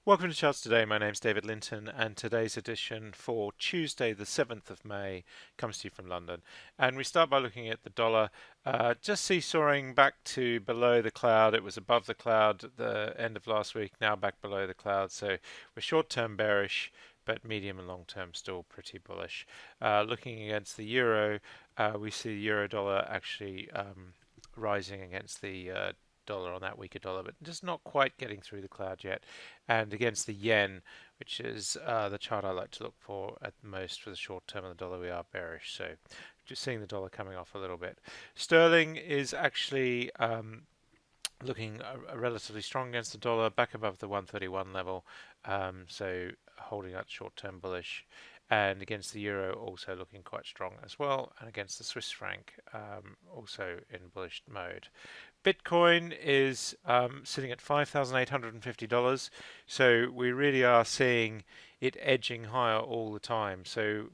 Welcome to Charts Today. My name's David Linton, and today's edition for Tuesday, the 7th of May, comes to you from London. And we start by looking at the dollar, just seesawing back to below the cloud. It was above the cloud at the end of last week, now back below the cloud. So we're short-term bearish, but medium and long-term still pretty bullish. Looking against the euro, we see the Eurodollar actually rising against the dollar on that weaker dollar, but just not quite getting through the cloud yet. And against the yen, which is the chart I like to look for at the most for the short term of the dollar, we are bearish. So just seeing the dollar coming off a little bit. Sterling is actually looking relatively strong against the dollar, back above the 131 level, so holding out short-term bullish. And against the euro, also looking quite strong as well. And against the Swiss franc, also in bullish mode. Bitcoin is sitting at $5,850, so we really are seeing it edging higher all the time. So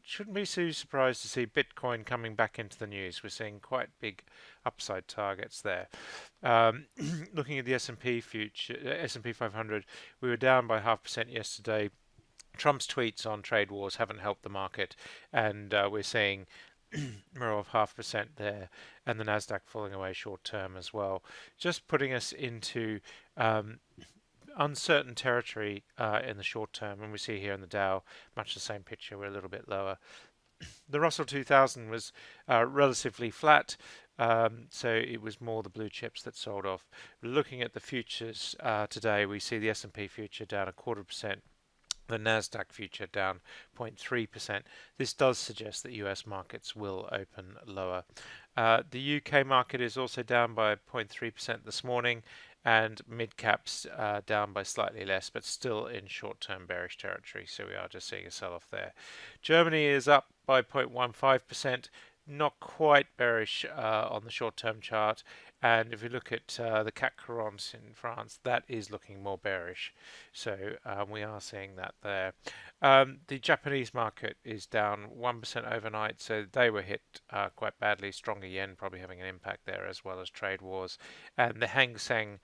shouldn't be too surprised to see Bitcoin coming back into the news. We're seeing quite big upside targets there. Looking at the S&P future, S&P 500, we were down by 0.5% yesterday. Trump's tweets on trade wars haven't helped the market, and we're seeing more of 0.5% there, and the Nasdaq falling away short term as well, just putting us into uncertain territory in the short term. And we see here in the Dow, much the same picture. We're a little bit lower. The Russell 2000 was relatively flat. So it was more the blue chips that sold off. Looking at the futures today, we see the S&P future down 0.25%. The Nasdaq future down 0.3%. This does suggest that US markets will open lower. The UK market is also down by 0.3% this morning, and midcaps down by slightly less, but still in short-term bearish territory. So we are just seeing a sell-off there. Germany is up by 0.15%. Not quite bearish on the short-term chart. And if we look at the CAC 40 in France, that is looking more bearish. So we are seeing that there. The Japanese market is down 1% overnight, so they were hit quite badly. Stronger yen probably having an impact there, as well as trade wars. And the Hang Seng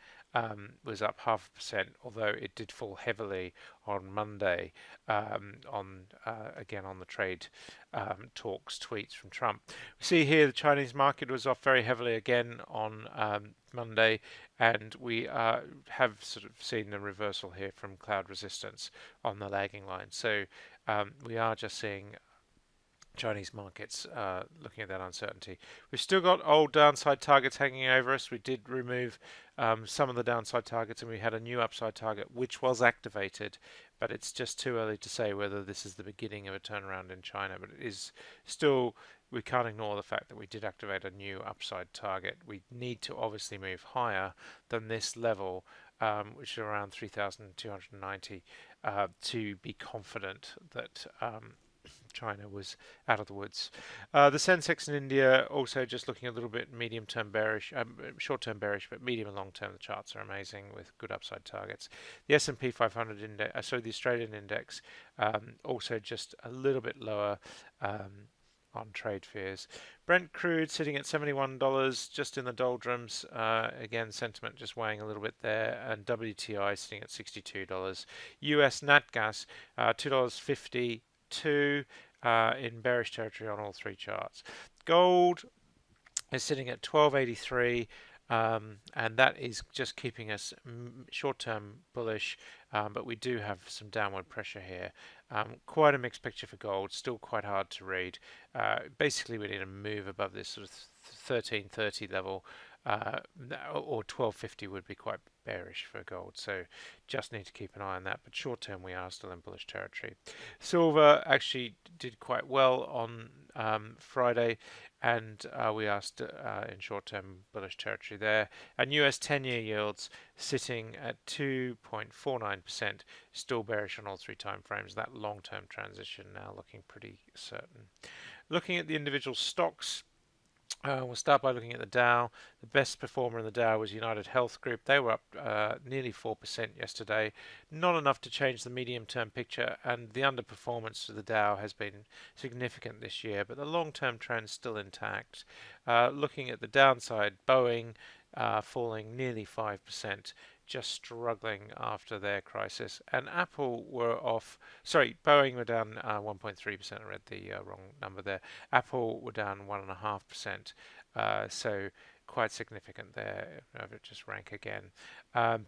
was up 0.5%, although it did fall heavily on Monday again on the trade talks, tweets from Trump. We see here the Chinese market was off very heavily again on Monday, and we have sort of seen the reversal here from cloud resistance on the lagging line. So we are just seeing Chinese markets looking at that uncertainty. We've still got old downside targets hanging over us. We did remove some of the downside targets, and we had a new upside target which was activated, but it's just too early to say whether this is the beginning of a turnaround in China. But it is still, we can't ignore the fact that we did activate a new upside target. We need to obviously move higher than this level, which is around 3,290, to be confident that China was out of the woods. The Sensex in India also just looking a little bit medium-term bearish, short-term bearish, but medium and long-term the charts are amazing with good upside targets. The S&P 500 index, the Australian index, also just a little bit lower on trade fears. Brent crude sitting at $71, just in the doldrums. Again, sentiment just weighing a little bit there, and WTI sitting at $62. US nat gas $2.50. In bearish territory on all three charts. Gold is sitting at 1283, and that is just keeping us short-term bullish, but we do have some downward pressure here. Quite a mixed picture for gold, still quite hard to read. Basically, we need to move above this sort of 1330 level, or 1250 would be quite bearish for gold, so just need to keep an eye on that. But short term we are still in bullish territory. Silver actually did quite well on Friday, and we are in short term bullish territory there. And US 10-year yields sitting at 2.49%, still bearish on all three time frames. That long term transition now looking pretty certain. Looking at the individual stocks, we'll start by looking at the Dow. The best performer in the Dow was United Health Group. They were up nearly 4% yesterday. Not enough to change the medium-term picture, and the underperformance of the Dow has been significant this year, but the long-term trend is still intact. Looking at the downside, Boeing falling nearly 5%. just struggling after their crisis. And Apple were off, sorry, Boeing were down 1.3%. I read the wrong number there. Apple were down 1.5%. So quite significant there. If it just rank again.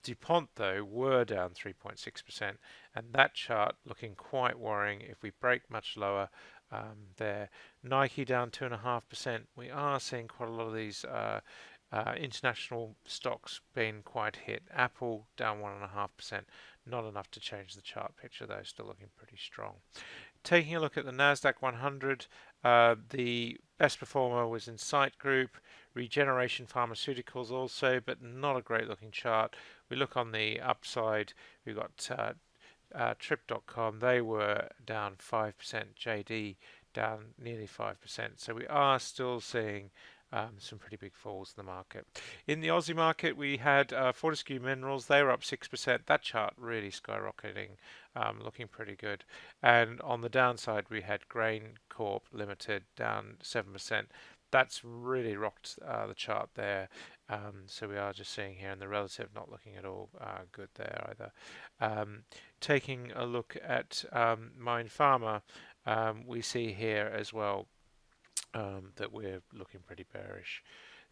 DuPont, though, were down 3.6%. And that chart looking quite worrying. If we break much lower, there. Nike down 2.5%. We are seeing quite a lot of these international stocks being quite hit. Apple down 1.5%. Not enough to change the chart picture, though. Still looking pretty strong. Taking a look at the Nasdaq 100, the best performer was Insight Group, Regeneration Pharmaceuticals also, but not a great looking chart. We look on the upside. We've got Trip.com, they were down 5%, JD down nearly 5%. So we are still seeing some pretty big falls in the market. In the Aussie market, we had Fortescue Minerals, they were up 6%. That chart really skyrocketing, looking pretty good. And on the downside, we had Grain Corp Limited down 7%. That's really rocked the chart there. So we are just seeing here in the relative not looking at all good there either. Taking a look at Mind Pharma, we see here as well that we're looking pretty bearish.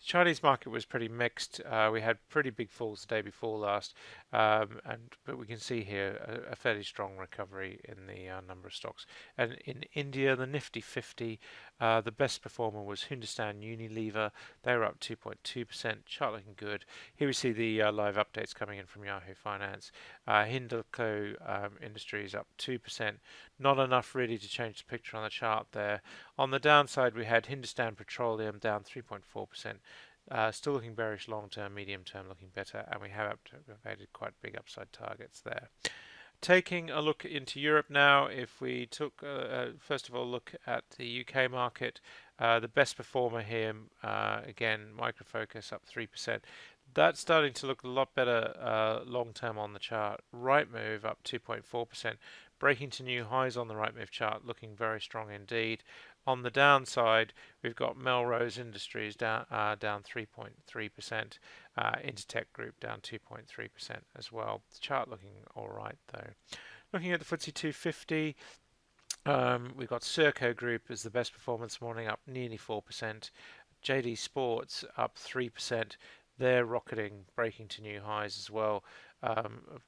The Chinese market was pretty mixed. We had pretty big falls the day before last, but we can see here a fairly strong recovery in the number of stocks. And in India, the Nifty 50, the best performer was Hindustan Unilever. They were up 2.2%, chart looking good. Here we see the live updates coming in from Yahoo Finance. Hindalco Industries up 2%. Not enough really to change the picture on the chart there. On the downside, we had Hindustan Petroleum down 3.4%. Still looking bearish long term, medium term looking better, and we have activated quite big upside targets there. Taking a look into Europe now, if we took first of all look at the UK market, the best performer here, again, Micro Focus up 3%. That's starting to look a lot better long term on the chart. Rightmove up 2.4%, breaking to new highs on the Rightmove chart, looking very strong indeed. On the downside, we've got Melrose Industries down 3.3%, Intertech Group down 2.3% as well. The chart looking all right though. Looking at the FTSE 250, we've got Serco Group as the best performer this morning, up nearly 4%. JD Sports up 3%. They're rocketing, breaking to new highs as well.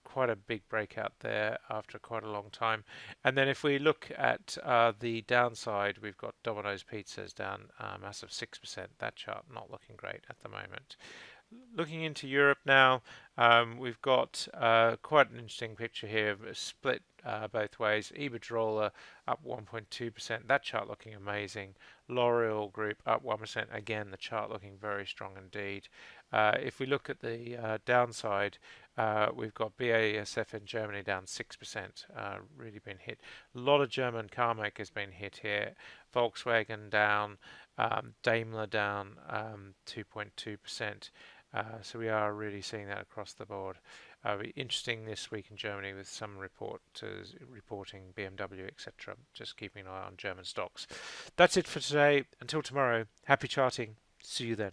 Quite a big breakout there after quite a long time. And then if we look at the downside, we've got Domino's Pizzas down a massive 6%. That chart not looking great at the moment. Looking into Europe now, we've got quite an interesting picture here, split both ways. Eurodollar up 1.2%, that chart looking amazing. L'Oreal Group up 1%, again the chart looking very strong indeed. If we look at the downside, we've got BASF in Germany down 6%, really been hit. A lot of German car makers been hit here. Volkswagen down, Daimler down 2.2%. So we are really seeing that across the board. Be interesting this week in Germany with some reporting BMW, etc. Just keeping an eye on German stocks. That's it for today. Until tomorrow, happy charting. See you then.